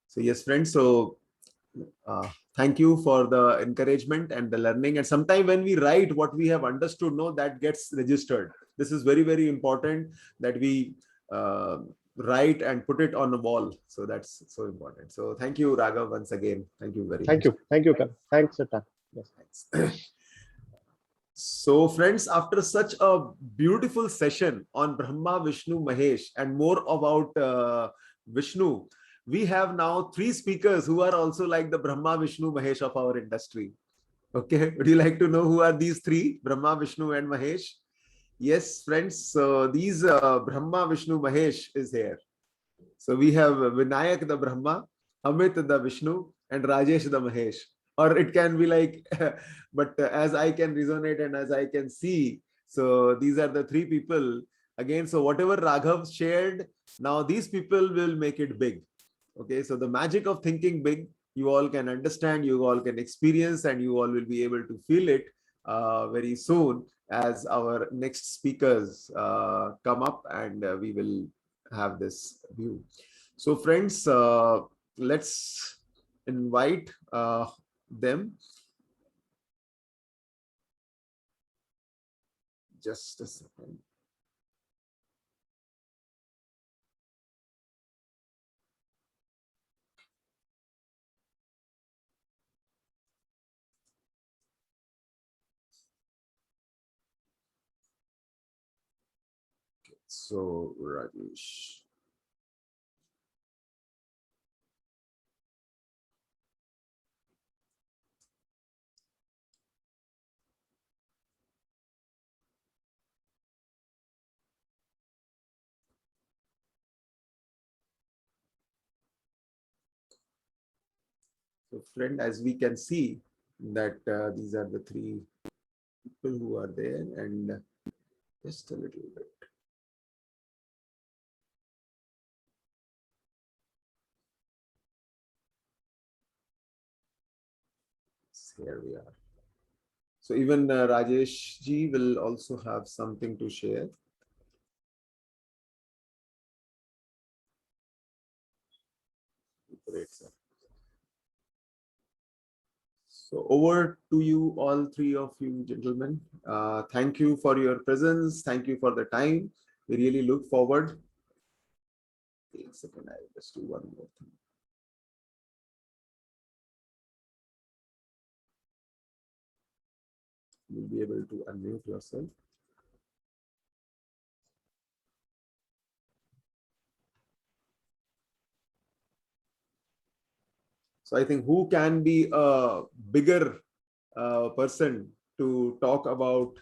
So yes, friends. So thank you for the encouragement and the learning. And sometime when we write what we have understood, no, that gets registered. This is very, very important that we write and put it on the wall. So that's so important. So thank you, Raghav, once again. Thank you very much. Thank you, Karan. Thanks, Satan. Yes. Thanks. So friends, after such a beautiful session on Brahma, Vishnu, Mahesh, and more about Vishnu, we have now three speakers who are also like the Brahma, Vishnu, Mahesh of our industry. Okay, would you like to know who are these three, Brahma, Vishnu, and Mahesh? Yes, friends, so these Brahma, Vishnu, Mahesh is here. So we have Vinayak the Brahma, Amit the Vishnu, and Rajesh the Mahesh. Or it can be like, but as I can resonate and as I can see, so these are the three people. Again, so whatever Raghav shared, now these people will make it big. Okay, so the magic of thinking big, you all can understand, you all can experience, and you all will be able to feel it very soon as our next speakers come up, and we will have this view. So friends, let's invite them. Just a second. Okay, so Rajesh. So friend, as we can see that these are the three people who are there, and just a little bit. Here we are. So even Rajesh ji will also have something to share. Great, sir. So over to you, all three of you gentlemen. Thank you for your presence. Thank you for the time. We really look forward. Wait a second, I'll just do one more thing. You'll be able to unmute yourself. So I think who can be a bigger person to talk about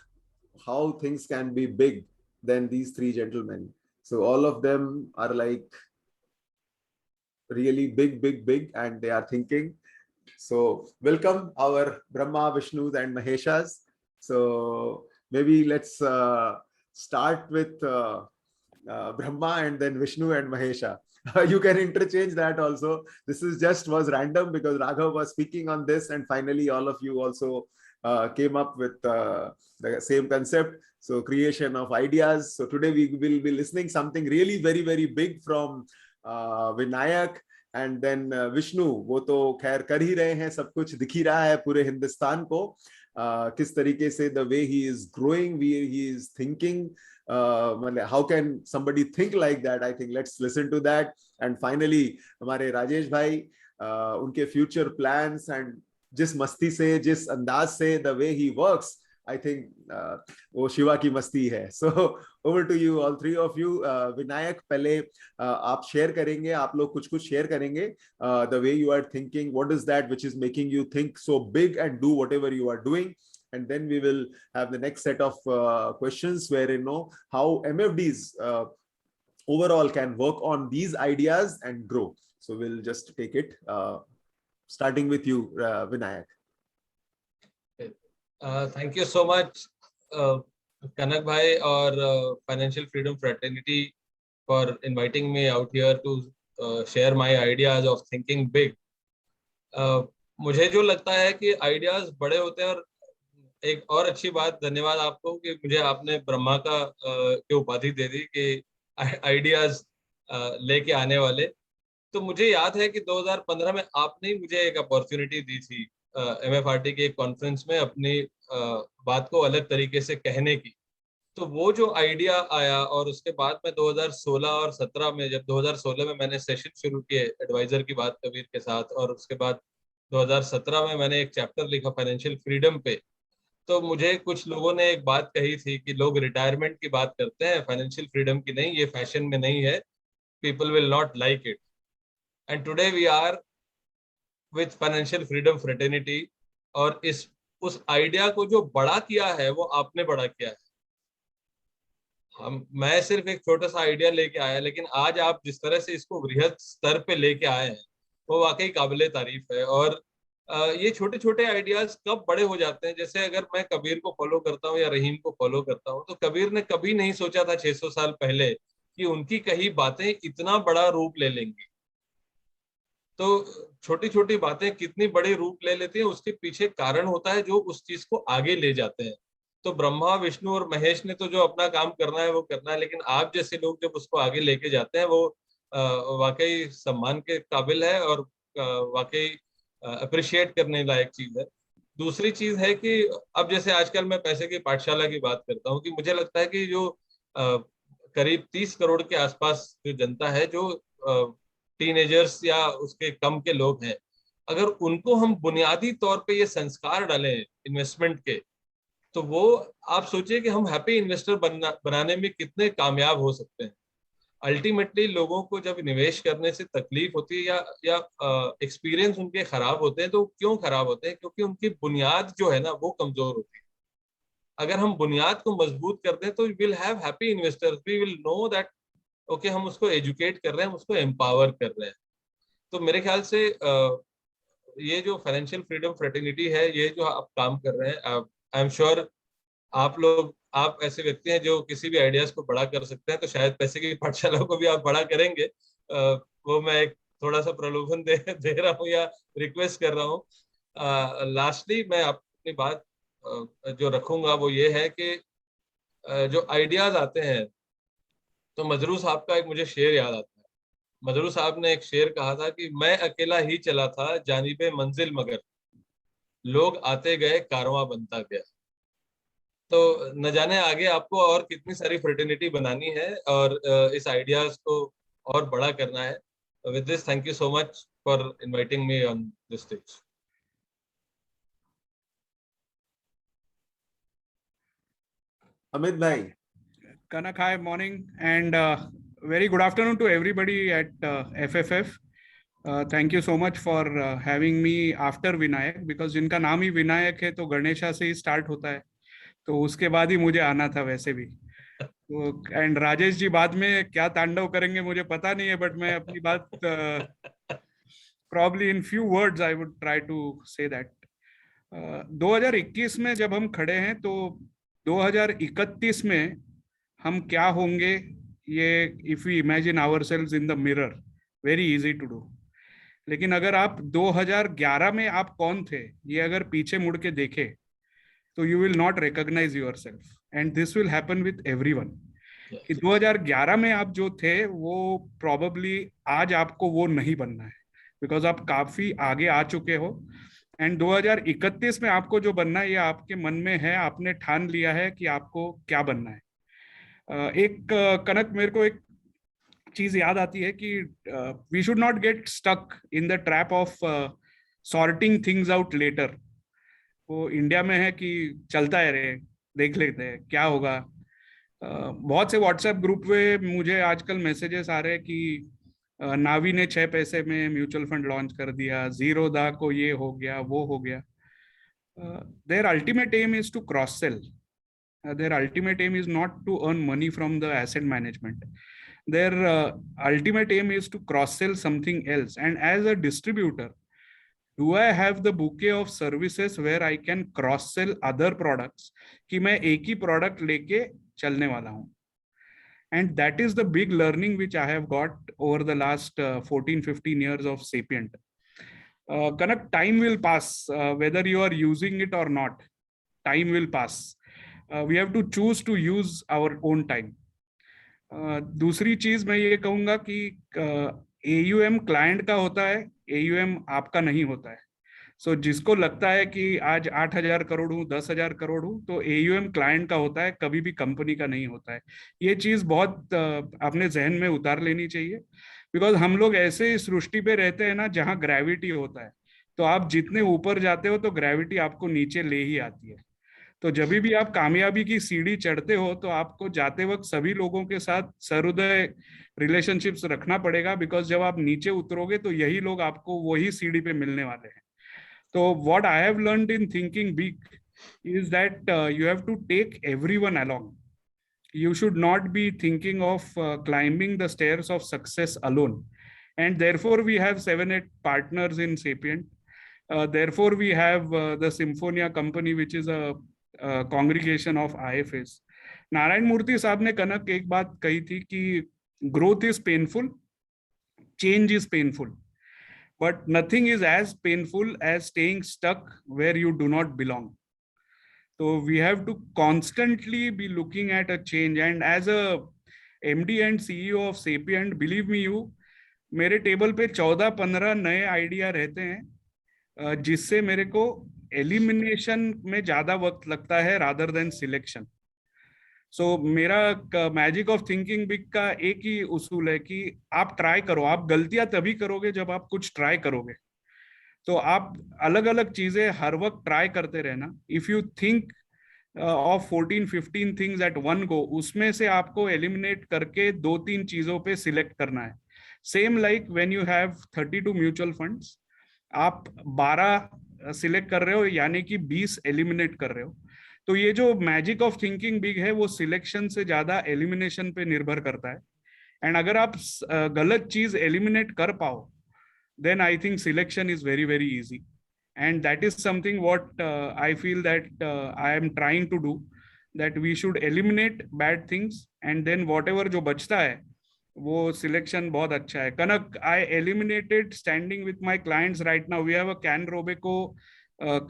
how things can be big than these three gentlemen. So all of them are like really big, big, big, and they are thinking. So welcome our Brahma, Vishnus, and Maheshas. So maybe let's start with Brahma and then Vishnu and Mahesha. You can interchange that also. This is just was random because Raghav was speaking on this, and finally all of you also came up with the same concept. So creation of ideas. So today we will be listening something really very, very big from Vinayak and then Vishnu. वो तो खैर कर ही रहे हैं, सब कुछ दिख ही रहा है पूरे हिंदुस्तान को किस तरीके से the way he is growing, he is thinking. How can somebody think like that? I think let's listen to that. And finally हमारे राजेश भाई उनके future plans and जिस मस्ती से जिस अंदाज से the way he works, I think वो शिवा की मस्ती है. So over to you, all three of you. Vinayak पहले आप शेयर करेंगे, आप लोग कुछ कुछ शेयर करेंगे. The way you are thinking, what is that which is making you think so big and do whatever you are doing? And then we will have the next set of questions where you know how MFDs overall can work on these ideas and grow. So we'll just take it starting with you, Vinayak. Thank you so much, Kanak Bhai or Financial Freedom Fraternity for inviting me out here to share my ideas of thinking big. मुझे जो लगता है कि ideas बड़े होते हैं, और एक और अच्छी बात, धन्यवाद आपको कि मुझे आपने ब्रह्मा का की उपाधि दे दी कि आइडियाज लेके आने वाले. तो मुझे याद है कि 2015 में आपने ही मुझे एक अपॉर्चुनिटी दी थी MFRT के एक कॉन्फ्रेंस में अपनी बात को अलग तरीके से कहने की। तो वो जो आइडिया आया, और उसके बाद में 2016 और 17 में, जब 2016 में मैंने सेशन शुरू किए एडवाइजर की बात कबीर के साथ, और उसके बाद 2017 में मैंने एक चैप्टर लिखा फाइनेंशियल फ्रीडम पे। तो मुझे कुछ लोगों ने एक बात कही थी कि लोग रिटायरमेंट की बात करते हैं, फाइनेंशियल फ्रीडम की नहीं, ये फैशन में नहीं है, people will not like it. And today we are with financial freedom fraternity. और इस उस आइडिया को जो बड़ा किया है वो आपने बड़ा किया है। मैं सिर्फ एक छोटा सा आइडिया लेके आया, लेकिन आज आप जिस तरह से इसको वृहद स्तर पे लेके आए हैं वो वाकई काबिले तारीफ है। और ये छोटे छोटे आइडियाज कब बड़े हो जाते हैं। जैसे अगर मैं कबीर को फॉलो करता हूँ या रहीम को फॉलो करता हूँ, तो कबीर ने कभी नहीं सोचा था 600 साल पहले कि उनकी कही बातें इतना बड़ा रूप ले लेंगी। तो छोटी छोटी बातें कितनी बड़े रूप ले लेती हैं, उसके पीछे कारण होता है जो उस चीज को आगे ले जाते हैं। तो ब्रह्मा, विष्णु और महेश ने तो जो अपना काम करना है वो करना है, लेकिन आप जैसे लोग जब उसको आगे लेके जाते हैं वो वाकई सम्मान के काबिल है, और वाकई अप्रिशिएट करने लायक चीज है। दूसरी चीज है कि अब जैसे आजकल मैं पैसे की पाठशाला की बात करता हूँ, कि मुझे लगता है कि जो करीब 30 करोड़ के आसपास जो जनता है, जो टीनेजर्स या उसके कम के लोग हैं, अगर उनको हम बुनियादी तौर पे ये संस्कार डालें इन्वेस्टमेंट के, तो वो, आप सोचिए कि हम हैप्पी इन्वेस्टर बनाने में कितने कामयाब हो सकते हैं। अल्टीमेटली लोगों को जब निवेश करने से तकलीफ होती है या एक्सपीरियंस उनके खराब होते हैं, तो क्यों खराब होते हैं? क्योंकि उनकी बुनियाद जो है ना वो कमजोर होती है। अगर हम बुनियाद को मजबूत कर दें तो will have happy investors, we will know that okay, हम उसको एजुकेट कर रहे हैं, हम उसको एम्पावर कर रहे हैं। तो मेरे ख्याल से ये जो फाइनेंशियल फ्रीडम फ्रेटर्निटी है, ये जो आप काम कर रहे हैं, आई एम श्योर आप ऐसे व्यक्ति हैं जो किसी भी आइडियाज को बड़ा कर सकते हैं। तो शायद पैसे की पाठशाला को भी आप बड़ा करेंगे। वो मैं एक थोड़ा सा प्रलोभन दे रहा हूँ या रिक्वेस्ट कर रहा हूँ। लास्टली मैं अपनी बात जो रखूंगा वो ये है कि जो आइडियाज आते हैं, तो मजरू साहब का एक मुझे शेर याद आता है। मजरू साहब ने एक शेर कहा था कि मैं अकेला ही चला था जानिबे मंजिल, मगर लोग आते गए कारवां बनता गया। तो न जाने आगे आपको और कितनी सारी फ्रेटर्निटी बनानी है और इस आइडियाज को और बड़ा करना है। With this, thank you so much for inviting me on this stage. Amit bhai. Kanak, hi, morning, and very good afternoon to everybody at FFF. Thank you so much for having me after Vinayak, because जिनका नाम ही विनायक है तो गणेशा से ही start होता है, तो उसके बाद ही मुझे आना था वैसे भी। तो एंड राजेश जी बाद में क्या तांडव करेंगे मुझे पता नहीं है, बट मैं अपनी बात probably in few words I would try to say that 2021 में जब हम खड़े हैं तो 2031 में हम क्या होंगे, ये if we imagine ourselves in the mirror, very easy to do. लेकिन अगर आप 2011 में आप कौन थे ये अगर पीछे मुड़ के देखे तो you will not recognise yourself, and this will happen with everyone. कि 2011 में आप जो थे वो प्रोबेबली आज आपको वो नहीं बनना है, बिकॉज आप काफी आगे आ चुके हो। एंड 2031 में आपको जो बनना है ये आपके मन में है, आपने ठान लिया है कि आपको क्या बनना है। एक कनक, मेरे को एक चीज याद आती है कि we should not get stuck in the trap of sorting things out later. वो इंडिया में है कि चलता है रे, देख लेते हैं क्या होगा। बहुत से व्हाट्सएप ग्रुप में मुझे आजकल मैसेजेस आ रहे हैं कि नावी ने 6 पैसे में म्यूचुअल फंड लॉन्च कर दिया, जीरोधा को ये हो गया वो हो गया। Their ultimate aim is to cross sell. Their ultimate aim is not to earn money from the asset management. Their ultimate aim is to cross-sell something else. And as a distributor, do I have the bouquet of services where I can cross-sell other products कि मैं एक ही product लेके चलने वाला हूँ? And that is the big learning which I have got over the last 14-15 years of Sapient. Kanak, time will pass, whether you are using it or not. Time will pass. We have to choose to use our own time. दूसरी चीज मैं ये कहूंगा कि AUM client का होता है, AUM आपका नहीं होता है. सो जिसको लगता है कि आज 8,000 करोड़ हूँ, 10,000 करोड़ हूँ, तो AUM क्लाइंट का होता है, कभी भी कंपनी का नहीं होता है. ये चीज बहुत अपने जहन में उतार लेनी चाहिए, बिकॉज हम लोग ऐसे सृष्टि पे रहते हैं ना जहाँ ग्रेविटी होता है. तो आप जितने ऊपर जाते हो तो ग्रेविटी आपको नीचे ले ही आती है. तो जब भी आप कामयाबी की सीढ़ी चढ़ते हो तो आपको जाते वक्त सभी लोगों के साथ सहृदय रिलेशनशिप्स रखना पड़ेगा, बिकॉज जब आप नीचे उतरोगे तो यही लोग आपको वही सीढ़ी पे मिलने वाले हैं. तो what I have learned in thinking big is that you have to take everyone along. You should not be thinking of climbing the stairs of success alone. And therefore, we have 7-8 partners in Sapient. Therefore, we have the Symphonia Company, which is a congregation of IFAs. Narayan Murthy साहब ने कनक एक बात कही थी कि growth is painful, change is painful, but nothing is as painful as staying stuck where you do not belong. So we have to constantly be looking at a change. And as a MD and CEO of Sapient, believe me you, मेरे table पे 14-15 नए idea रहते हैं, जिससे मेरे को elimination में ज्यादा वक्त लगता है रादर देन सिलेक्शन. सो मेरा मैजिक ऑफ थिंकिंग बिग का एक ही उसूल है कि आप ट्राई करो. आप गलतियां तभी करोगे जब आप कुछ ट्राई करोगे. तो आप अलग अलग चीजें हर वक्त ट्राई करते रहना. If you think of 14-15 things at one go, उसमें से आपको एलिमिनेट करके 2-3 चीजों पे सिलेक्ट करना है. Same like when you have 32 mutual funds, आप 12 सिलेक्ट कर रहे हो, यानी कि 20 एलिमिनेट कर रहे हो. तो ये जो मैजिक ऑफ थिंकिंग बिग है वो सिलेक्शन से ज्यादा एलिमिनेशन पे निर्भर करता है. एंड अगर आप गलत चीज एलिमिनेट कर पाओ, then I think selection is very, very easy. And that is something what I feel that I am trying to do, that we should eliminate bad things, and then whatever जो बचता है वो selection बहुत अच्छा है. कनक, I eliminated standing with my clients right now. We have a Can Robeco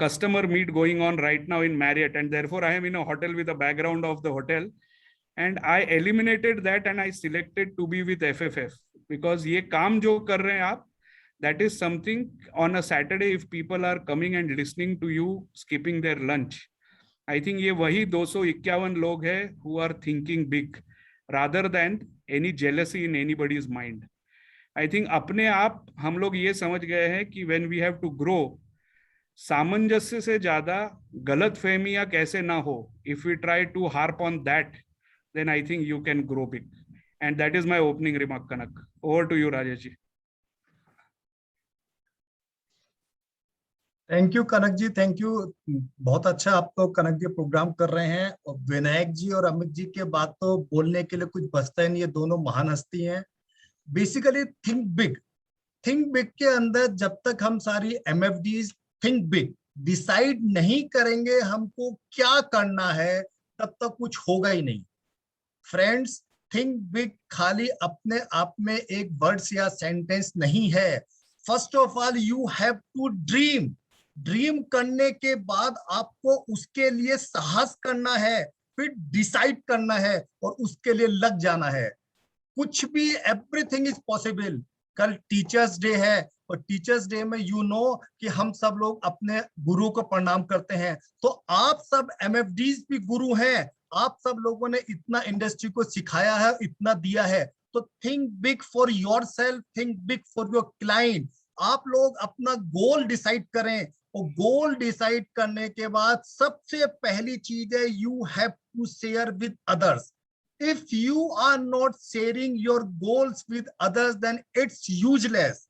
customer meet going on right now in Marriott, and therefore I am in a hotel with a background of the hotel, and I eliminated that and I selected to be with FFF, because ये काम जो कर रहे हैं आप, that is something on a Saturday if people are coming and listening to you skipping their lunch, I think ये वही 251 लोग हैं who are thinking big rather than any jealousy in anybody's mind. I think अपने आप हम लोग ये समझ गए हैं कि when we have to grow, सामंजस्य से ज्यादा गलत फहमियां कैसे ना हो, if we try to harp on that, then I think you can grow big. And that is my opening remark, Kanak. Over to you, Rajesh ji. Thank you Kanak ji, thank you. बहुत अच्छा आप तो कनक जी प्रोग्राम कर रहे हैं. और विनायक जी और अमित जी के बाद तो बोलने के लिए कुछ बचता ही नहीं. ये दोनों महान हस्ती हैं. Basically think big. Think big के अंदर जब तक हम सारी MFDs थिंक बिग डिसाइड नहीं करेंगे हमको क्या करना है, तब तक कुछ होगा ही नहीं. फ्रेंड्स, थिंक बिग खाली अपने आप में एक वर्ड्स या सेंटेंस नहीं है. First of all you have to dream. Dream करने के बाद आपको उसके लिए साहस करना है, फिर डिसाइड करना है और उसके लिए लग जाना है. कुछ भी, एवरीथिंग इज पॉसिबल. कल टीचर्स डे है और टीचर्स डे में यू नो कि हम सब लोग अपने गुरु को प्रणाम करते हैं. तो आप सब MFDs भी गुरु हैं. आप सब लोगों ने इतना इंडस्ट्री को सिखाया है, इतना दिया है. तो think big for yourself, think big for your client. आप लोग अपना गोल डिसाइड करें और गोल डिसाइड करने के बाद सबसे पहली चीज है you have to share with others. If you are not sharing your goals with others then it's useless.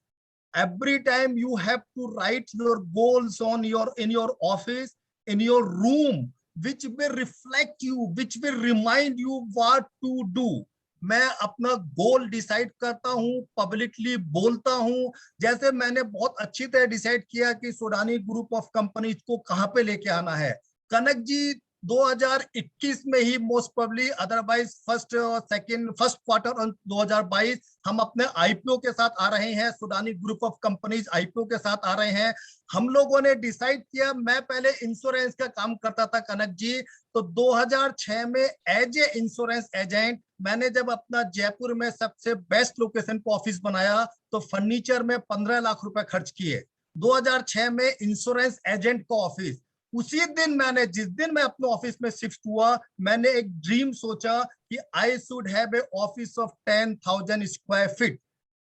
Every time you have to write your goals on in your office, in your room, which will reflect you, which will remind you what to do. मैं अपना goal decide करता हूँ, publicly बोलता हूँ. जैसे मैंने बहुत अच्छी तरह डिसाइड किया कि सोडानी ग्रुप ऑफ कंपनीज को कहाँ पे लेके आना है. कनक जी 2021 में ही most probably, otherwise first quarter 2022 हम अपने आईपीओ के साथ आ रहे हैं। Sudani group of companies IPO के साथ आ रहे हैं। हम लोगों ने डिसाइड किया, मैं पहले इंश्योरेंस का काम करता था कनक जी, तो 2006 में एज ए इंश्योरेंस एजेंट मैंने जब अपना जयपुर में सबसे बेस्ट लोकेशन पर ऑफिस बनाया तो फर्नीचर में 15 लाख रुपए खर्च किए। 2006 में इंश्योरेंस एजेंट का ऑफिस, उसी दिन जिस दिन मैं अपने ऑफिस में शिफ्ट हुआ, मैंने एक ड्रीम सोचा कि I should have a office of 10,000 square feet.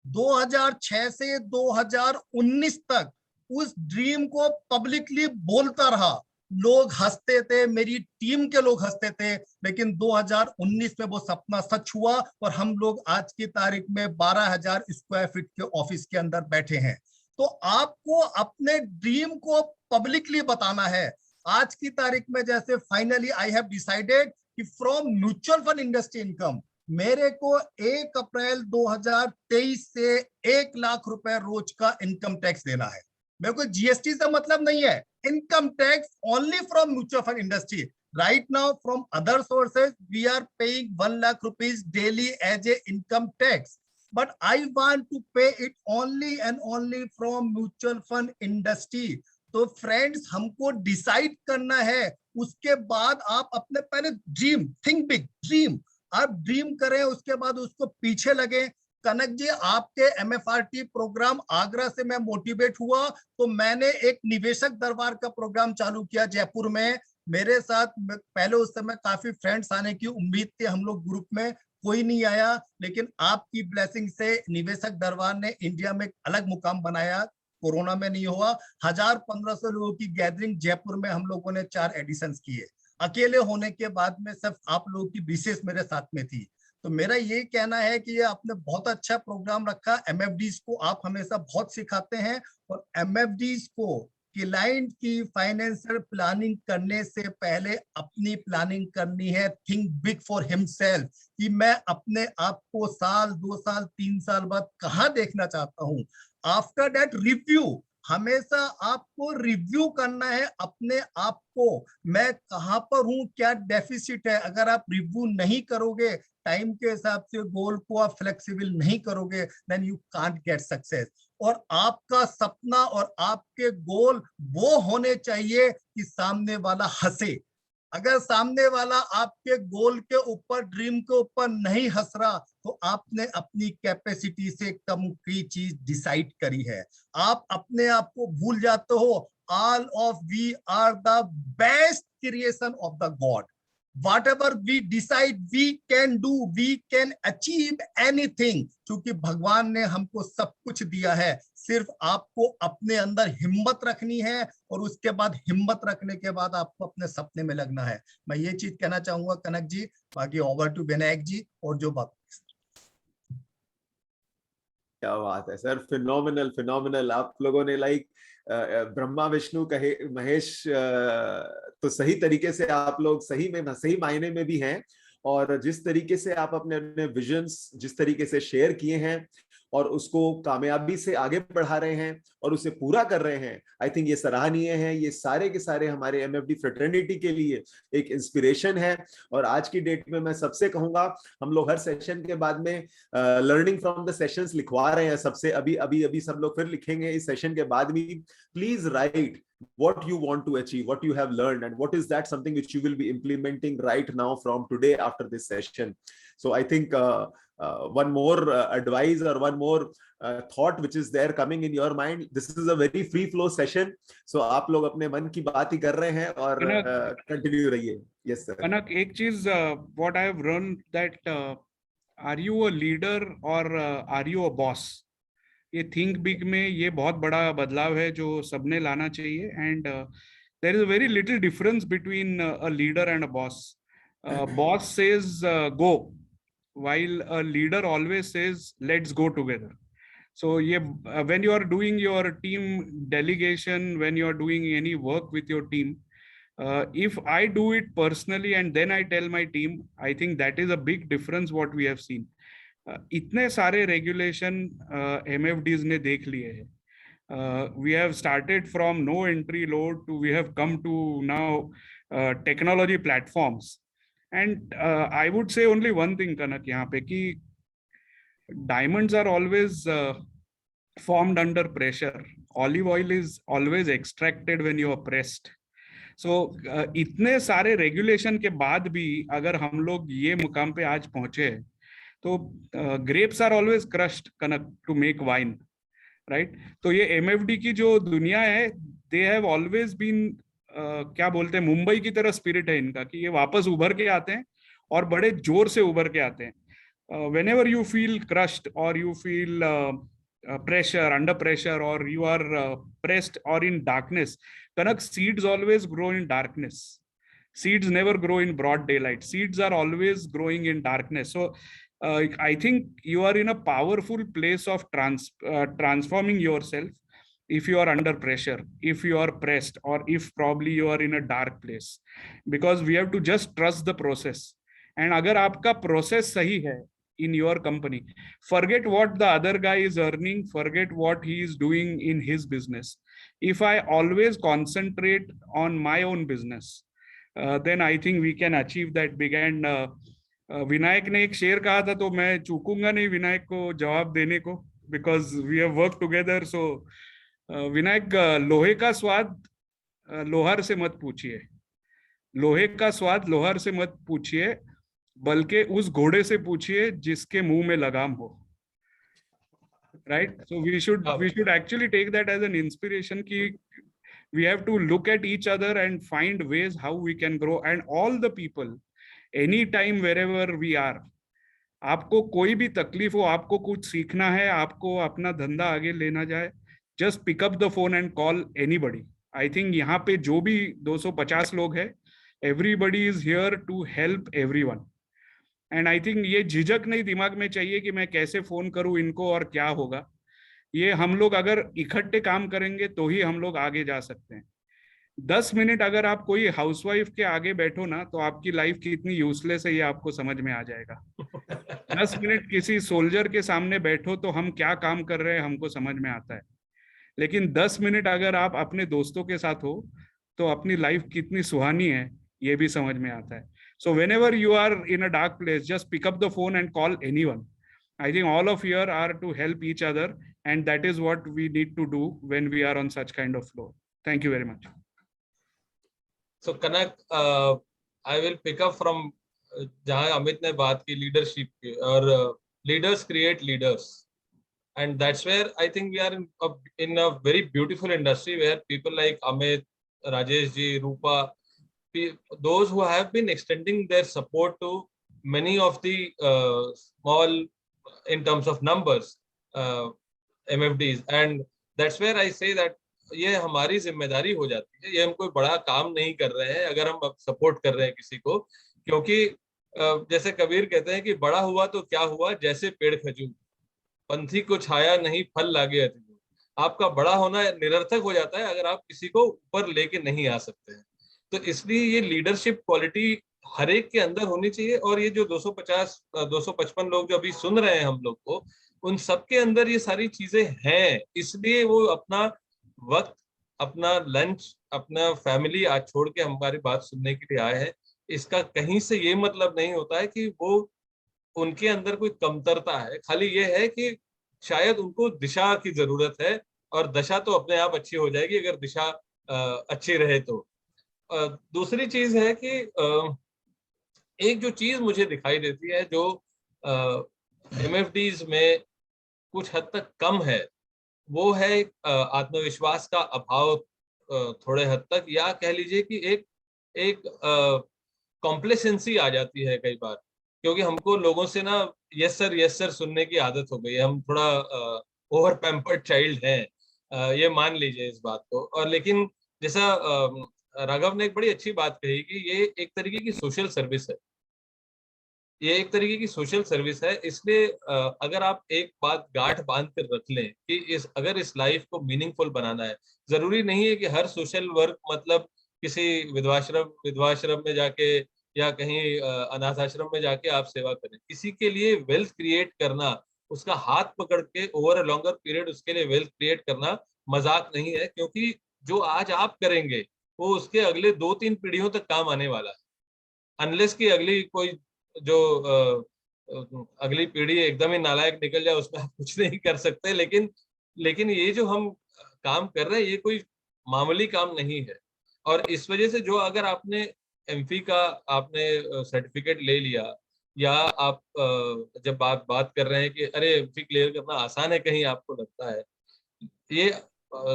2006 से 2019 तक उस ड्रीम को पब्लिकली बोलता रहा। लोग हंसते थे, मेरी टीम के लोग हंसते थे, लेकिन 2019 में वो सपना सच हुआ और हम लोग आज की तारीख में 12,000 स्क्वायर फीट के ऑफिस के अंदर बैठे हैं। तो आपको अपने ड्रीम को पब्लिकली बताना है। आज की तारीख में जैसे फाइनली आई हैव डिसाइडेड कि from mutual fund industry income मेरे को 1 अप्रैल 2023 से 1 लाख रुपए रोज का इनकम टैक्स देना है। मेरे को जीएसटी से मतलब नहीं है, income tax only from mutual fund industry. Right now from other sources we are paying 1 lakh rupees daily as a income tax, but I want to pay it only and only from mutual fund industry. तो friends, हमको decide करना है, उसके बाद आप अपने पहले dream, think big, dream आप ड्रीम करें, उसके बाद उसको पीछे लगे। कनक जी, आपके एमएफआरटी प्रोग्राम आगरा से मैं मोटिवेट हुआ तो मैंने एक निवेशक दरबार का प्रोग्राम चालू किया जयपुर में। मेरे साथ पहले उस समय काफी फ्रेंड्स आने की उम्मीद थी, हम लोग ग्रुप में कोई नहीं आया, लेकिन आपकी ब्लेसिंग से निवेशक दरबार ने इंडिया में एक अलग मुकाम बनाया। कोरोना में नहीं हुआ, 1000-1500 लोगों की गैदरिंग जयपुर में हम लोगों ने 4 एडिशंस किए। अकेले होने के बाद में सिर्फ आप लोगों की विशेष मेरे साथ में थी। तो मेरा ये कहना है कि ये आपने बहुत अच्छा प्रोग्राम रखा। एमएफडीज को आप हमेशा बहुत सिखाते हैं, और एमएफडीज को क्लाइंट की फाइनेंशियल प्लानिंग करने से पहले अपनी प्लानिंग करनी है। थिंक बिग फॉर हिमसेल्फ, कि मैं अपने आप को साल, 2 साल, 3 साल बाद कहाँ देखना चाहता हूँ। आफ्टर दैट रिव्यू, हमेशा आपको रिव्यू करना है अपने आप को, मैं कहां पर हूं, क्या डेफिसिट है। अगर आप रिव्यू नहीं करोगे, टाइम के हिसाब से गोल को आप फ्लेक्सिबल नहीं करोगे, then you can't get success. और आपका सपना और आपके गोल वो होने चाहिए कि सामने वाला हंसे। अगर सामने वाला आपके गोल के ऊपर, ड्रीम के ऊपर नहीं हंस रहा, तो आपने अपनी कैपेसिटी से कम की चीज डिसाइड करी है। आप अपने आप को भूल जाते हो, all of we are the best creation of the god. Whatever we decide we can do, we can achieve anything, क्योंकि भगवान ने हमको सब कुछ दिया है। सिर्फ आपको अपने अंदर हिम्मत रखनी है, और उसके बाद हिम्मत रखने के बाद आपको अपने सपने में लगना है। मैं ये चीज कहना चाहूंगा कनक जी। बाकी ओवर टू विनायक जी और जो बात। क्या बात है सर, फिनोमिनल फिनोमिनल। आप लोगों ने लाइक ब्रह्मा विष्णु कहे महेश, तो सही तरीके से आप लोग सही में, सही मायने में भी हैं। और जिस तरीके से आप अपने अपने विजन्स जिस तरीके से शेयर किए हैं और उसको कामयाबी से आगे बढ़ा रहे हैं और उसे पूरा कर रहे हैं, आई थिंक ये सराहनीय है। ये सारे के सारे हमारे एमएफडी फ्रेटर्निटी के लिए एक इंस्पिरेशन है। और आज की डेट में मैं सबसे कहूंगा, हम लोग हर सेशन के बाद में लर्निंग फ्रॉम द सेशंस लिखवा रहे हैं सबसे। अभी सब लोग फिर लिखेंगे इस सेशन के बाद भी। Please right what you want to achieve, what you have learned, and what is that something which you will be implementing right now from today after this session. So I think one more advice or one more thought which is there coming in your mind. This is a very free flow session, so आप लोग अपने मन की बात ही कर रहे हैं और continue रहिए। Yes sir. कनक, एक चीज what I have learned that are you a leader or are you a boss? ये थिंक बिग में ये बहुत बड़ा बदलाव है जो सबने लाना चाहिए। And there is a very little difference between a leader and a boss. Boss says go, while a leader always says let's go together. So when you are doing your team delegation, when you are doing any work with your team, if I do it personally and then I tell my team, I think that is a big difference what we have seen. इतने सारे regulation एमएफडीज ने देख लिए हैं। We have started from no entry load to we have come to now technology platforms. And I would say only one thing, Kanak, यहाँ पे कि diamonds are always formed under pressure. Olive oil is always extracted when you are pressed. So इतने सारे regulation के बाद भी अगर हम लोग ये मुकाम पे आज पहुंचे तो grapes are always crushed, Kanak, to make wine, right? तो ये MFD की जो दुनिया है, they have always been क्या बोलते हैं, मुंबई की तरह स्पिरिट है इनका कि ये वापस उभर के आते हैं और बड़े जोर से उभर के आते हैं. Whenever you feel crushed or you feel pressure, under pressure, or you are pressed or in darkness, Kanak, seeds always grow in darkness. Seeds never grow in broad daylight. Seeds are always growing in darkness. So I think you are in a powerful place of transforming yourself if you are under pressure, if you are pressed, or if probably you are in a dark place, because we have to just trust the process. And agar aapka process sahi hai in your company, forget what the other guy is earning, forget what he is doing in his business. If I always concentrate on my own business, then I think we can achieve that big. And Vinayak ने एक शेर कहा था, तो मैं चूकूंगा नहीं विनायक को जवाब देने को, because we have worked together. So Vinayak, लोहे का स्वाद लोहार से मत पूछिए, लोहे का स्वाद लोहार से मत पूछिए, बल्कि उस घोड़े से पूछिए जिसके मुंह में लगाम हो. Right? So we should actually take that as an inspiration कि we have to look at each other and find ways how we can grow. And all the people, anytime, wherever we are, आपको कोई भी तकलीफ हो, आपको कुछ सीखना है, आपको अपना धंधा आगे लेना जाए, just pick up the phone and call anybody. I think यहाँ पे जो भी 250 लोग हैं, everybody is here to help everyone. And I think ये झिझक नहीं दिमाग में चाहिए कि मैं कैसे फोन करूं इनको और क्या होगा. ये हम लोग अगर इकट्ठे काम करेंगे तो ही हम लोग आगे जा सकते हैं. 10 मिनट अगर आप कोई हाउसवाइफ के आगे बैठो ना, तो आपकी लाइफ कितनी यूजलेस है ये आपको समझ में आ जाएगा. 10 मिनट किसी सोल्जर के सामने बैठो तो हम क्या काम कर रहे हैं हमको समझ में आता है. लेकिन 10 मिनट अगर आप अपने दोस्तों के साथ हो तो अपनी लाइफ कितनी सुहानी है ये भी समझ में आता है. So whenever you are in a dark place, just pick up the phone and call anyone. I think all of you are to help each other, and that is what we need to do when we are on such kind of flow. Thank you very much. So Kanak, I will pick up from जहाँ अमित ने बात की leadership की, और leaders create leaders, and that's where I think we are in a very beautiful industry where people like Amit, Rajesh ji, Rupa, those who have been extending their support to many of the small, in terms of numbers, MFDs, and that's where I say that ये हमारी जिम्मेदारी हो जाती है. ये हम कोई बड़ा काम नहीं कर रहे हैं अगर हम सपोर्ट कर रहे हैं किसी को, क्योंकि जैसे कबीर कहते हैं कि बड़ा हुआ तो क्या हुआ, जैसे पेड़ खजूर, पंथी को छाया नहीं फल लागे अति. आपका बड़ा होना निरर्थक हो जाता है अगर आप किसी को ऊपर लेके नहीं आ सकते हैं. तो इसलिए ये लीडरशिप क्वालिटी हर एक के अंदर होनी चाहिए. और ये जो 255 लोग जो अभी सुन रहे हैं हम लोग को, उन सबके अंदर ये सारी चीजें हैं. इसलिए वो अपना वक्त, अपना लंच, अपना फैमिली आज छोड़ के हमारी बात सुनने के लिए आए हैं. इसका कहीं से ये मतलब नहीं होता है कि वो उनके अंदर कोई कमतरता है. खाली ये है कि शायद उनको दिशा की जरूरत है, और दशा तो अपने आप अच्छी हो जाएगी अगर दिशा अच्छी रहे तो. दूसरी चीज है कि एक जो चीज मुझे दिखाई देती है जो MFDs में कुछ हद तक कम है, वो है आत्मविश्वास का अभाव थोड़े हद तक, या कह लीजिए कि एक कॉम्प्लेसेंसी आ जाती है कई बार, क्योंकि हमको लोगों से ना यस सर सुनने की आदत हो गई है. हम थोड़ा ओवर पैम्पर्ड चाइल्ड हैं, ये मान लीजिए इस बात को. और लेकिन जैसा राघव ने एक बड़ी अच्छी बात कही कि ये एक तरीके की सोशल सर्विस है, ये एक तरीके की सोशल सर्विस है. इसलिए अगर आप एक बात गांठ बांध कर रख लें कि अगर इस लाइफ को मीनिंगफुल बनाना है, जरूरी नहीं है कि हर सोशल वर्क मतलब किसी विधवाश्रम में जाके या कहीं अनाथ आश्रम में जाके आप सेवा करें. किसी के लिए वेल्थ क्रिएट करना, उसका हाथ पकड़ के ओवर अ लॉन्गर पीरियड उसके लिए वेल्थ क्रिएट करना मजाक नहीं है, क्योंकि जो आज आप करेंगे वो उसके अगले 2-3 पीढ़ियों तक काम आने वाला है, अनलेस कि अगली कोई जो अगली पीढ़ी एकदम ही नालायक निकल जाए, उसमें आप कुछ नहीं कर सकते। लेकिन ये जो हम काम कर रहे हैं ये कोई मामूली काम नहीं है। और इस वजह से जो अगर आपने एमफी का आपने सर्टिफिकेट ले लिया, या आप जब बात कर रहे हैं कि अरे एमफी क्लियर करना आसान है, कहीं आपको लगता है, ये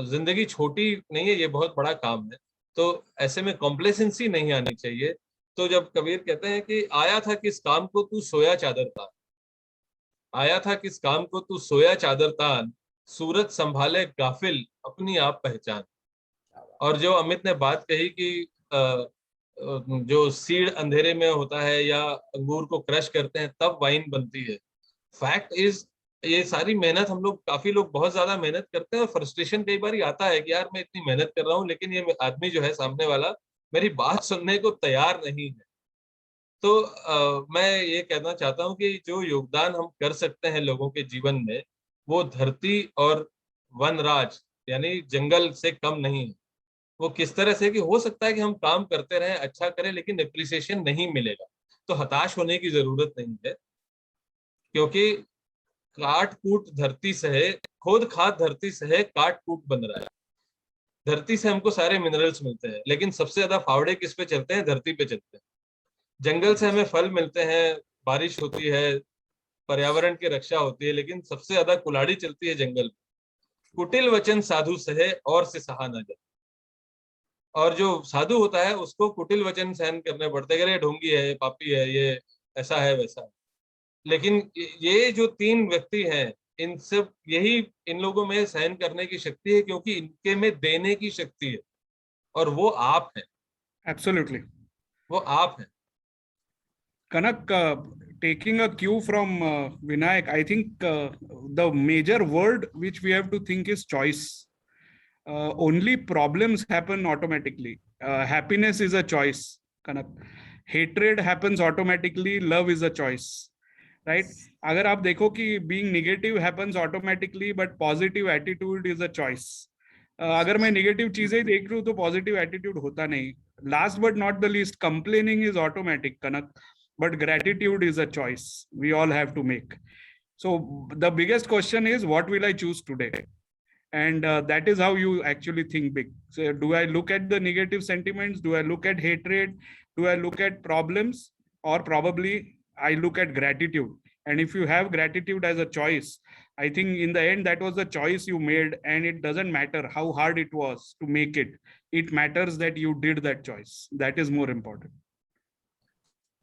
जिंदगी छोटी नहीं है, ये बहुत बड़ा काम है। तो ऐसे में कॉम्प्लेसेंसी नहीं आनी चाहिए। तो जब कबीर कहते हैं कि आया था किस काम को तू सोया चादर तान, आया था किस काम को तू सोया चादर तान, सूरत संभाले गाफिल अपनी आप पहचान। और जो अमित ने बात कही कि जो सीड अंधेरे में होता है या अंगूर को क्रश करते हैं तब वाइन बनती है, फैक्ट इज ये सारी मेहनत हम लोग, काफी लोग बहुत ज्यादा मेहनत करते हैं और फ्रस्ट्रेशन कई बार आता है कि यार मैं इतनी मेहनत कर रहा हूँ लेकिन ये आदमी जो है सामने वाला मेरी बात सुनने को तैयार नहीं है। तो मैं ये कहना चाहता हूँ कि जो योगदान हम कर सकते हैं लोगों के जीवन में, वो धरती और वनराज यानी जंगल से कम नहीं है। वो किस तरह से कि हो सकता है कि हम काम करते रहें, अच्छा करें, लेकिन एप्रिसिएशन नहीं मिलेगा, तो हताश होने की जरूरत नहीं है। क्योंकि काट कूट धरती सहे, खोद खाद धरती सहे, काट कूट बन रहा है। धरती से हमको सारे मिनरल्स मिलते हैं, लेकिन सबसे ज्यादा फावड़े किस पे चलते हैं? धरती पे चलते हैं। जंगल से हमें फल मिलते हैं, बारिश होती है, पर्यावरण की रक्षा होती है, लेकिन सबसे ज्यादा कुल्हाड़ी चलती है जंगल। कुटिल वचन साधु सहे और से सहा न जाए। और जो साधु होता है उसको कुटिल वचन सहन करने पड़ते हैं, ये ढोंगी है, ये पापी है, ये ऐसा है वैसा है। लेकिन ये जो 3 व्यक्ति हैं, इन सब यही इन लोगों में सहन करने की शक्ति है, क्योंकि इनके में देने की शक्ति है, और वो आप हैं। Absolutely. वो आप हैं। Kanak, taking a cue from Vinayak, I think the major word which we have to think is choice. Only problems happen automatically. Happiness is a choice. Kanak. Hatred happens automatically. Love is a choice. Right? अगर आप देखो कि being negative happens automatically, but positive attitude is a choice. अगर मैं negative चीजें देख रहा हूँ तो positive attitude होता नहीं. Last but not the least, complaining is automatic, Kanak, but gratitude is a choice we all have to make. So the biggest question is, what will I choose today? And that is how you actually think big. So do I look at the negative sentiments? Do I look at hatred? Do I look at problems? Or probably I look at gratitude. And if you have gratitude as a choice, I think in the end, that was the choice you made. And it doesn't matter how hard it was to make it. It matters that you did that choice. That is more important.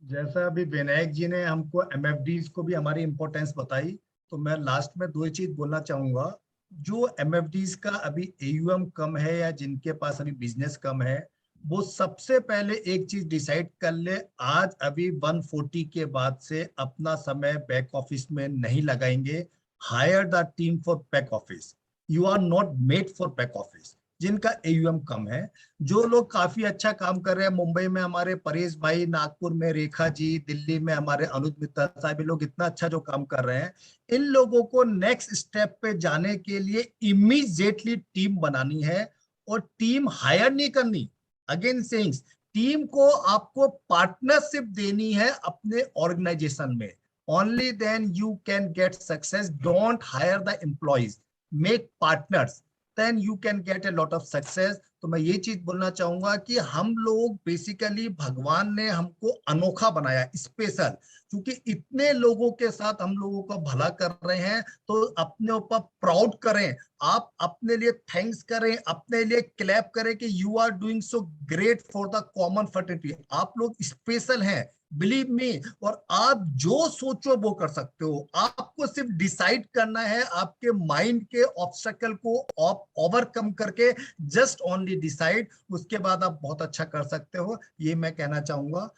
जैसा अभी विनायक जी ने हमको एमएफडीज को भी हमारी importance बताई, तो मैं लास्ट में 2 चीज बोलना चाहूंगा। जो एमएफडीज का अभी एयूएम कम है या जिनके पास अभी बिजनेस कम है, वो सबसे पहले एक चीज डिसाइड कर ले, आज अभी 140 के बाद से अपना समय बैक ऑफिस में नहीं लगाएंगे। Hire the team for back office. You are not made for back office. जिनका एयूएम कम है, जो लोग काफी अच्छा काम कर रहे हैं, मुंबई में हमारे परेश भाई, नागपुर में रेखा जी, दिल्ली में हमारे अनुज मित्तल साहब, ये लोग इतना अच्छा जो काम कर रहे हैं, इन लोगों को नेक्स्ट स्टेप पे जाने के लिए इमीडिएटली टीम बनानी है, और टीम हायर नहीं करनी। अगेन सेइंग, टीम को आपको पार्टनरशिप देनी है अपने ऑर्गेनाइजेशन में। Only then you can get success. Don't hire the employees, make partners, then you can get a lot of success. तो मैं ये चीज बोलना चाहूंगा कि हम लोग बेसिकली, भगवान ने हमको अनोखा बनाया, स्पेशल, क्योंकि इतने लोगों के साथ हम लोगों का भला कर रहे हैं, तो अपने ऊपर प्राउड करें, आप अपने लिए थैंक्स करें, अपने लिए क्लैप करें कि you are doing so great for the common fertility. आप लोग स्पेशल हैं, बिलीव मी, और आप जो सोचो वो कर सकते हो। आपको सिर्फ डिसाइड करना है, आपके माइंड के ऑब्स्टेकल को आप ओवरकम करके जस्ट ओनली डिसाइड, उसके बाद आप बहुत अच्छा कर सकते हो। ये मैं कहना चाहूंगा।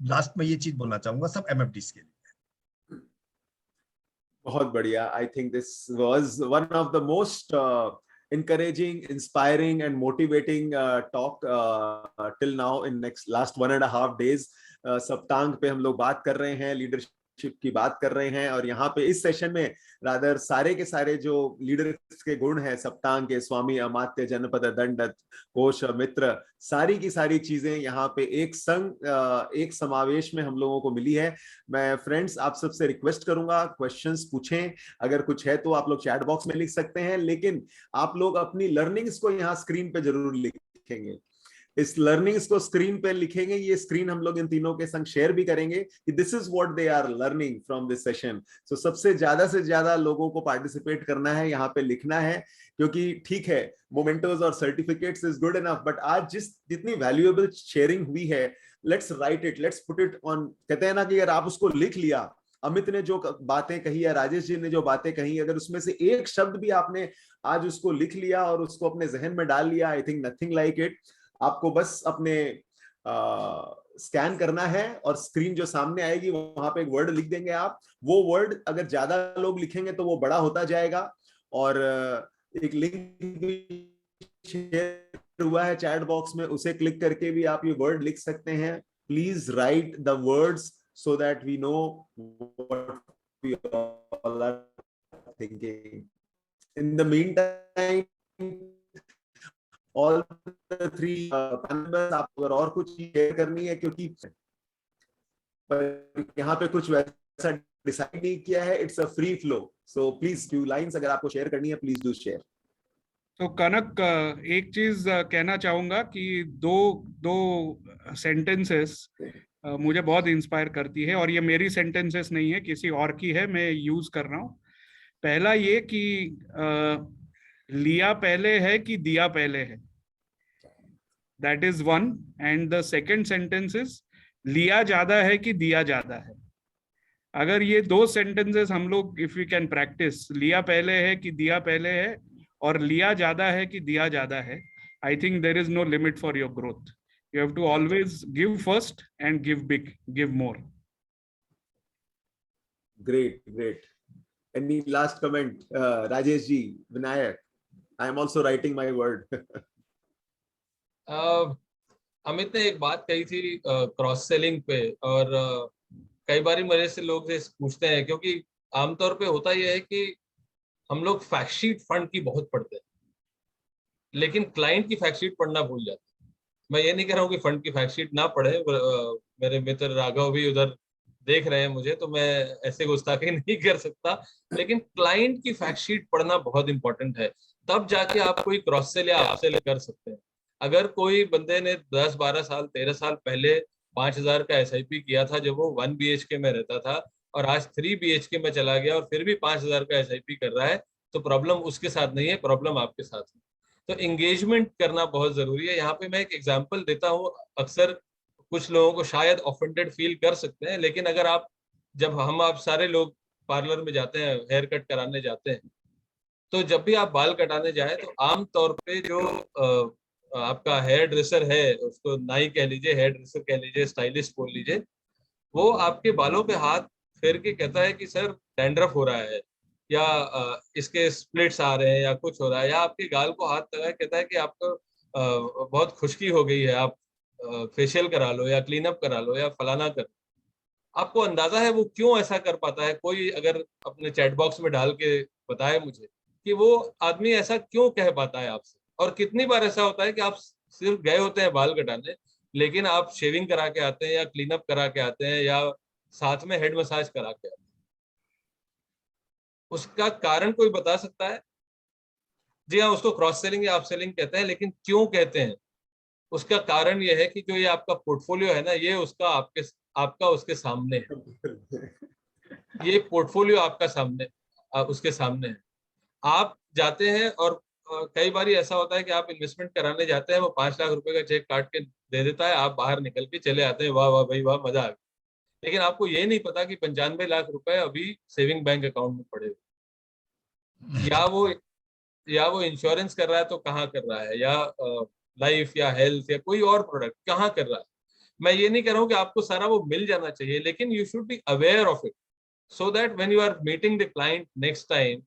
लास्ट में ये चीज बोलना चाहूंगा सब एमएफडीज के लिए। बहुत बढ़िया। I think this was one of the most encouraging, inspiring and motivating talk till now in last 1.5 days. सप्तांग पे हम लोग बात कर रहे हैं लीडरशिप की बात कर रहे हैं। और यहाँ पे इस सेशन में रादर सारे के सारे जो लीडर्स के गुण हैं, सप्तांग के स्वामी, अमात्य, जनपद, दंड, कोश, मित्र, सारी की सारी चीजें यहाँ पे एक संग एक समावेश में हम लोगों को मिली है। मैं फ्रेंड्स आप सबसे रिक्वेस्ट करूंगा, क्वेश्चंस पूछें, अगर कुछ है तो आप लोग चैट बॉक्स में लिख सकते हैं, लेकिन आप लोग अपनी लर्निंग्स को यहाँ स्क्रीन पे जरूर लिखेंगे। इस लर्निंग्स को स्क्रीन पे लिखेंगे, ये स्क्रीन हम लोग इन तीनों के संग शेयर भी करेंगे कि this is what they are learning from this session. So सबसे ज्यादा लोगों को पार्टिसिपेट करना है, यहाँ पे लिखना है, क्योंकि ठीक है मोमेंटोज और certificates is good enough, but आज जितनी वैल्यूएबल शेयरिंग हुई है, let's write it, let's put it on. कहते हैं ना कि अगर आप उसको लिख लिया, अमित ने जो बातें कही या राजेश जी ने जो बातें कही, अगर उसमें से एक शब्द भी आपने आज उसको लिख लिया और उसको अपने जहन में डाल लिया, I think nothing like it. आपको बस अपने स्कैन करना है और स्क्रीन जो सामने आएगी वहां पे एक वर्ड लिख देंगे आप। वो वर्ड अगर ज्यादा लोग लिखेंगे तो वो बड़ा होता जाएगा। और एक लिंक भी शेयर हुआ है चैट बॉक्स में, उसे क्लिक करके भी आप ये वर्ड लिख सकते हैं। Please right the words so that we know what we all are thinking. In the meantime, all the three members, आप अगर और कुछ शेयर करनी है, क्योंकि यहाँ पे कुछ वैसा डिसाइड नहीं किया है, it's a free flow. So please few lines अगर आपको शेयर करनी है, प्लीज डू शेयर। तो कनक, एक चीज कहना चाहूंगा कि दो सेंटेंसेस मुझे बहुत इंस्पायर करती है, और ये मेरी सेंटेंसेस नहीं है, किसी और की है, मैं यूज कर रहा हूँ। पहला ये कि लिया पहले है कि दिया पहले है, that is one. And the second sentence is लिया ज्यादा है कि दिया ज्यादा है। अगर ये दो सेंटेंसेस हम लोग इफ वी कैन प्रैक्टिस, लिया पहले है कि दिया पहले है, और लिया ज्यादा है कि दिया ज्यादा है, I think there is no limit for your growth. You have to always give first and give big, give more. Great. Any last comment, Rajesh ji, Vinayak? I am also writing my word. Amit ने एक बात कही थी cross selling पे, और कई बार मेरे से लोग पूछते हैं, क्योंकि आमतौर पे होता यह है कि हम लोग फैक्ट शीट फंड की बहुत पढ़ते हैं, लेकिन क्लाइंट की फैक्ट शीट पढ़ना भूल जाते हैं। मैं ये नहीं कह रहा हूँ कि फंड की फैक्ट शीट ना पढ़े, मेरे मित्र राघव भी उधर देख रहे हैं मुझे, तो मैं ऐसे गुस्ताखी नहीं कर सकता, लेकिन क्लाइंट की फैक्ट शीट पढ़ना बहुत इंपॉर्टेंट है। तब जाके आप कोई क्रॉस सेल या अपसेल कर सकते हैं। अगर कोई बंदे ने 10, 12 साल, 13 साल पहले 5,000 का SIP किया था जब वो 1 BHK में रहता था, और आज 3 BHK में चला गया और फिर भी 5,000 का SIP कर रहा है, तो प्रॉब्लम उसके साथ नहीं है, प्रॉब्लम आपके साथ है। तो एंगेजमेंट करना बहुत जरूरी है। यहाँ पे मैं एक एग्जांपल देता हूँ, अक्सर कुछ लोगों को शायद ऑफेंडेड फील कर सकते हैं, लेकिन अगर आप आप सारे लोग पार्लर में जाते हैं, हेयर कट कराने जाते हैं, तो जब भी आप बाल कटाने जाए तो आम तौर पे जो आपका हेयर ड्रेसर है, उसको नाई कह लीजिए, हेयर ड्रेसर कह लीजिए, स्टाइलिस्ट बोल लीजिए, वो आपके बालों पे हाथ फेर के कहता है कि सर डैंड्रफ हो रहा है, या इसके स्प्लिट्स आ रहे हैं, या कुछ हो रहा है, या आपके गाल को हाथ लगा कहता है कि आपको बहुत खुश्की हो गई है, आप फेशियल करा लो या क्लीन अप करा लो या फलाना कर। आपको अंदाजा है वो क्यों ऐसा कर पाता है? कोई अगर अपने चैट बॉक्स में डाल के बताए मुझे कि वो आदमी ऐसा क्यों कह पाता है आपसे। और कितनी बार ऐसा होता है कि आप सिर्फ गए होते हैं बाल कटाने, लेकिन आप शेविंग करा के आते हैं या क्लीन अप करा के आते हैं या साथ में हेड मसाज करा के आते हैं। उसका कारण कोई बता सकता है? जी हाँ, उसको क्रॉस सेलिंग या अप सेलिंग कहते हैं, लेकिन क्यों कहते हैं? उसका कारण यह है कि जो ये आपका पोर्टफोलियो है ना, ये आपका उसके सामने है। ये पोर्टफोलियो आपका सामने, उसके सामने है। आप जाते हैं और कई बार ऐसा होता है कि आप इन्वेस्टमेंट कराने जाते हैं, वो 5 लाख रुपए का चेक काट के दे देता है, आप बाहर निकल के चले आते हैं, वाह वाह भाई वाह, मजा आ गया। लेकिन आपको ये नहीं पता कि 95 लाख रुपए अभी सेविंग बैंक अकाउंट में पड़े हुए, या वो इंश्योरेंस कर रहा है तो कहाँ कर रहा है, या लाइफ या हेल्थ या कोई और प्रोडक्ट कहाँ कर रहा है। मैं ये नहीं कह रहा हूँ कि आपको सारा वो मिल जाना चाहिए, लेकिन you should be aware of it, so that when you are meeting the client next time,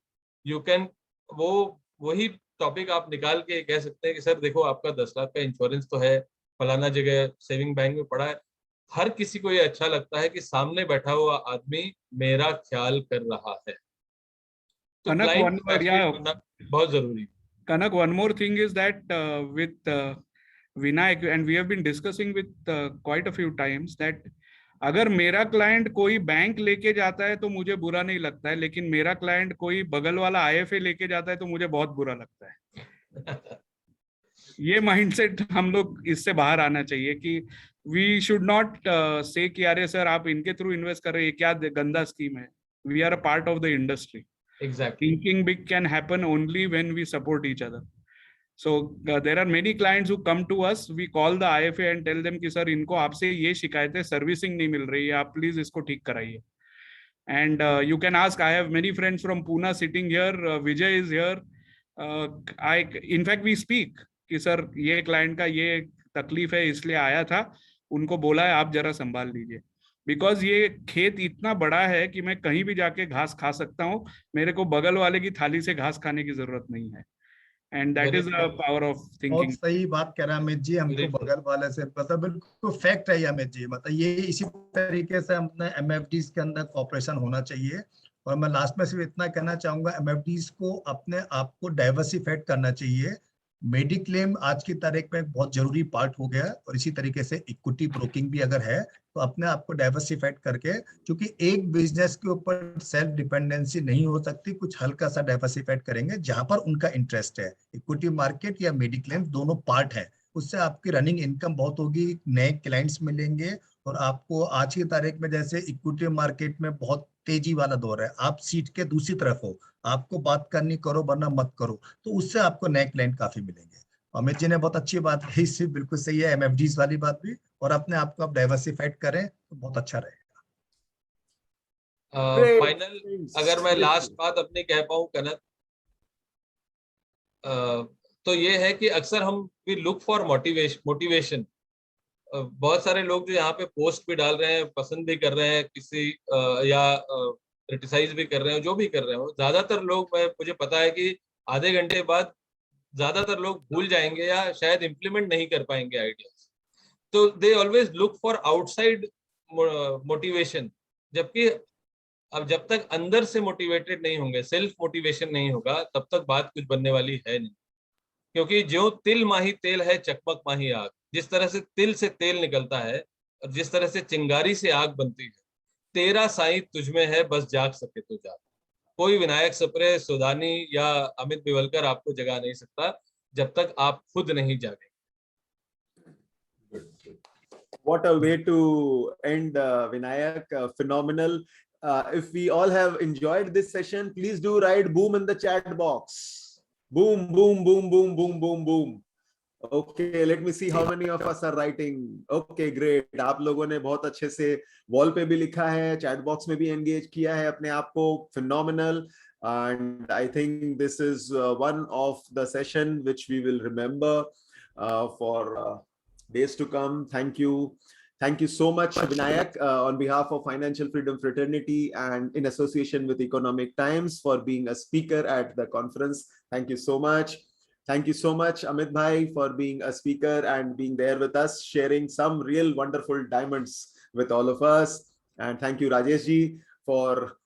you can वही टॉपिक आप निकाल के कह सकते हैं कि सर देखो, आपका 10 लाख का इंश्योरेंस तो है, फलाना जगह सेविंग बैंक में पड़ा है, हर किसी को ये अच्छा लगता है कि सामने बैठा हुआ आदमी मेरा ख्याल कर रहा है, तो Kanak, client one more, satisfied yeah, करना बहुत जरूरी है। Kanak, one more thing is that with Vinayak, and we have been discussing with quite a few times that अगर मेरा क्लाइंट कोई बैंक लेके जाता है तो मुझे बुरा नहीं लगता है, लेकिन मेरा क्लाइंट कोई बगल वाला IFA लेके जाता है तो मुझे बहुत बुरा लगता है। ये माइंडसेट हम लोग इससे बाहर आना चाहिए कि वी शुड नॉट से कि अरे सर आप इनके थ्रू इन्वेस्ट कर रहे हैं, क्या गंदा स्कीम है। We are a part of the industry. Exactly. Thinking big can happen only when we support each other. So there are many clients who come to us. We call the IFA and tell them कि sir इनको आपसे ये शिकायत है, servicing नहीं मिल रही है, आप प्लीज इसको ठीक कराइए. And you can ask. I have many friends from Pune sitting here. Vijay is here. In fact, we speak कि सर ये क्लाइंट का ये तकलीफ है इसलिए आया था, उनको बोला है आप जरा संभाल लीजिए. बिकॉज ये खेत इतना बड़ा है कि मैं कहीं भी जाके घास खा सकता हूँ, मेरे को बगल वाले की थाली से घास खाने की जरूरत नहीं है. And that is the power of बहुत थिंकिंग. सही बात कह रहा है अमित जी, हमको बगल वाले से मतलब बिल्कुल फैक्ट है ये अमित जी, मतलब ये इसी तरीके से अपने MFDs के अंदर कॉपरेशन होना चाहिए. और मैं लास्ट में सिर्फ इतना कहना चाहूंगा, MFDs को अपने आप को डाइवर्सिफाइड करना चाहिए. मेडिक्लेम आज की तारीख में एक बहुत जरूरी पार्ट हो गया है, और इसी तरीके से इक्विटी ब्रोकिंग भी अगर है तो अपने आप को डाइवर्सिफाइड करके, क्योंकि एक बिजनेस के ऊपर सेल्फ डिपेंडेंसी नहीं हो सकती, कुछ हल्का सा डाइवर्सिफाइड करेंगे जहां पर उनका इंटरेस्ट है. इक्विटी मार्केट या मेडिक्लेम दोनों पार्ट है, उससे आपकी रनिंग इनकम बहुत होगी, नए क्लाइंट्स मिलेंगे. और आपको आज की तारीख में जैसे इक्विटी मार्केट में बहुत तेजी वाला दौर है, आप सीट के दूसरी तरफ हो, आपको बात करनी करो वरना मत करो, तो उससे आपको नए क्लाइंट काफी मिलेंगे. अमित जी ने बहुत अच्छी बात कही, इससे बिल्कुल सही है MFDs वाली बात भी, और अपने आप को आप डाइवर्सिफाइड करें तो बहुत अच्छा रहेगा. फाइनल अगर मैं लास्ट बात अपनी कह पाऊं कनक, तो ये है कि अक्सर हम वी लुक फॉर मोटिवेशन. बहुत सारे लोग जो यहाँ पे पोस्ट भी डाल रहे हैं, पसंद भी कर रहे हैं किसी या क्रिटिसाइज भी कर रहे हैं, जो भी कर रहे हो, ज्यादातर लोग मुझे पता है कि आधे घंटे बाद ज्यादातर लोग भूल जाएंगे या शायद इम्प्लीमेंट नहीं कर पाएंगे आइडियाज. तो they always look for outside motivation, जबकि अब जब तक अंदर से मोटिवेटेड नहीं होंगे, सेल्फ मोटिवेशन नहीं होगा, तब तक बात कुछ बनने वाली है नहीं. क्योंकि जो तिल माही तेल है चकमक माही आग, जिस तरह से तिल से तेल निकलता है और जिस तरह से चिंगारी से आग बनती है, तेरा साईं तुझमें है बस जाग सके तो जाग. कोई विनायक सप्रे, सुदानी या अमित बिवलकर आपको जगा नहीं सकता जब तक आप खुद नहीं जागे. What a way to end, Vinayak. Phenomenal. If we all have enjoyed this session, please do write boom in the chat box. Boom, boom, boom, boom, boom, boom, boom. Okay, let me see how many of us are writing. Okay, great. आप लोगों ने बहुत अच्छे से wall पे भी लिखा है, चैट बॉक्स में भी एंगेज किया है अपने आप को. Phenomenal. And I think this is one of the session which we will remember for days to come. Thank you. Thank you so much, Vinayak, on behalf of Financial Freedom Fraternity and in association with Economic Times, for being a speaker at the conference. Thank you so much. Thank you so much, Amit Bhai, for being a speaker and being there with us, sharing some real wonderful diamonds with all of us. And thank you, Rajesh ji, for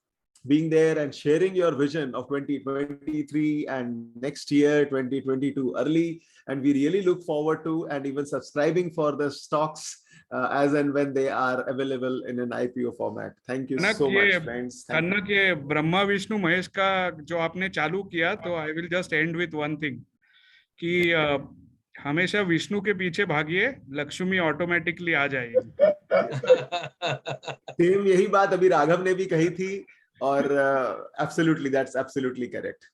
being there and sharing your vision of 2023 and next year 2022 early. And we really look forward to and even subscribing for the stocks as and when they are available in an IPO format. Thank you so much, friends. कनक, ये ब्रह्मा विष्णु महेश का जो आपने चालू किया, तो I will just and with one thing कि हमेशा विष्णु के पीछे भागिए, लक्ष्मी ऑटोमेटिकली आ जाएगी. सेम यही बात अभी राघव ने भी कही थी, और absolutely, that's absolutely correct.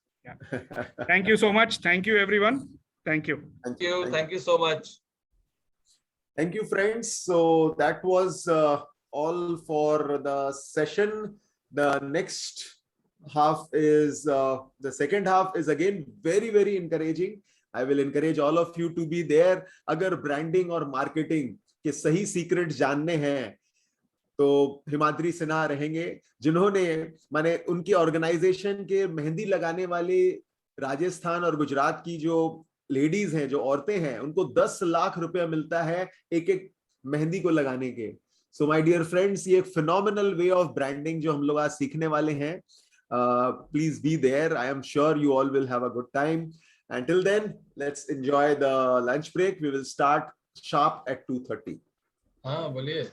Thank you so much. Thank you, everyone. Thank you. Thank you so much. Thank you, friends. So that was all for the session. The next half is the second half is again very, very encouraging. I will encourage all of you to be there. अगर branding और marketing के सही secret जानने हैं तो हिमाद्री सिन्हा रहेंगे, जिन्होंने माने उनकी ऑर्गेनाइजेशन के मेहंदी लगाने वाले राजस्थान और गुजरात की जो लेडीज हैं, जो औरतें हैं, उनको 10 लाख रुपया मिलता है एक एक मेहंदी को लगाने के. So my dear friends, ये एक phenomenal way of branding जो हम लोग आज सीखने वाले हैं. Please be there. I am sure you all will have a good time. Until then, let's enjoy the lunch break. We will start sharp at 2:30. हाँ बोलिए.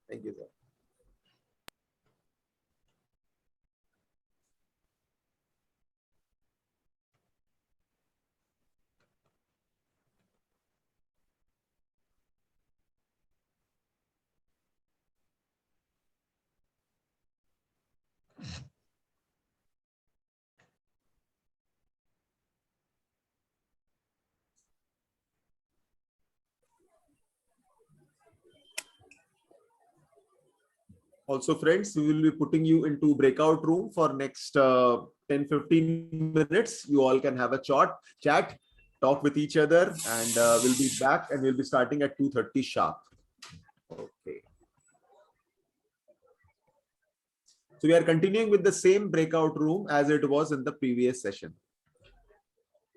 Thank you, sir. Also, friends, we will be putting you into breakout room for next 10-15 minutes. You all can have a chat, talk with each other, and we'll be back and we'll be starting at 2:30 sharp. Okay. So we are continuing with the same breakout room as it was in the previous session.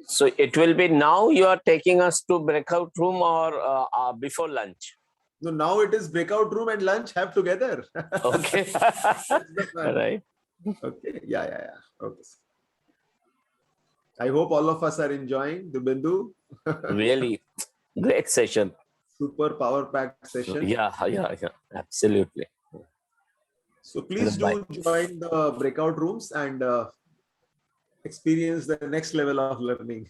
So it will be now you are taking us to breakout room or before lunch? So now it is breakout room and lunch have together. Okay. That's the fun. Right. Okay. Yeah. Okay. I hope all of us are enjoying the Bindu. Really great session. Super power packed session. Yeah. Absolutely. So please do join the breakout rooms and experience the next level of learning.